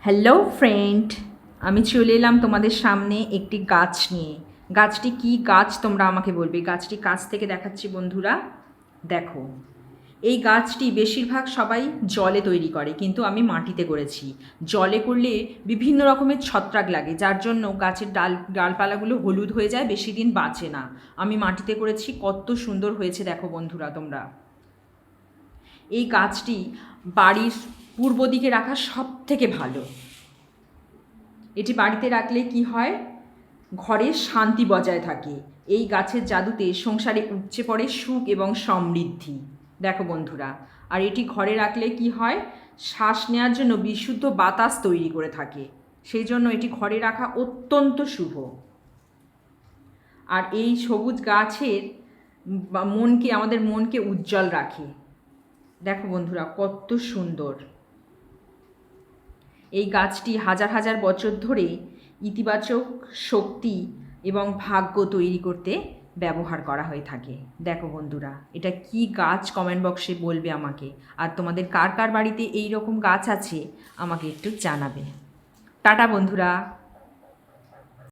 Hello friend, আমি চলে এলাম তোমাদের সামনে একটি গাছ নিয়ে। গাছটি কি গাছ তোমরা আমাকে বলবে। গাছটি কাছ থেকে দেখাচ্ছি বন্ধুরা, দেখো। এই গাছটি বেশিরভাগ সবাই জলে তৈরি করে, কিন্তু আমি মাটিতে করেছি। জলে করলে বিভিন্ন রকমের ছত্রাক লাগে, যার জন্য গাছের ডালপালাগুলো হলুদ হয়ে যায়, বেশি দিন বাঁচে না। আমি মাটিতে করেছি, কত সুন্দর হয়েছে দেখো বন্ধুরা তোমরা। এই গাছটি বাড়ির পূর্ব দিকে রাখা সব থেকে ভালো। এটি বাড়িতে রাখলে কি হয়, ঘরে শান্তি বজায় থাকে। এই গাছের জাদুতে সংসারে উপচে পড়ে সুখ এবং সমৃদ্ধি। দেখো বন্ধুরা, আর এটি ঘরে রাখলে কি হয়, শ্বাস নেওয়ার জন্য বিশুদ্ধ বাতাস তৈরি করে থাকে। সেই জন্য এটি ঘরে রাখা অত্যন্ত শুভ। আর এই সবুজ গাছের আমাদের মনকে উজ্জ্বল রাখে। দেখো বন্ধুরা, কত সুন্দর। এই গাছটি হাজার হাজার বছর ধরে ইতিবাচক শক্তি এবং ভাগ্য তৈরি করতে ব্যবহার করা হয়ে থাকে। দেখো বন্ধুরা, এটা কি গাছ কমেন্ট বক্সে বলবে আমাকে। আর তোমাদের কার কার বাড়িতে এই রকম গাছ আছে আমাকে একটু জানাবে। টাটা বন্ধুরা।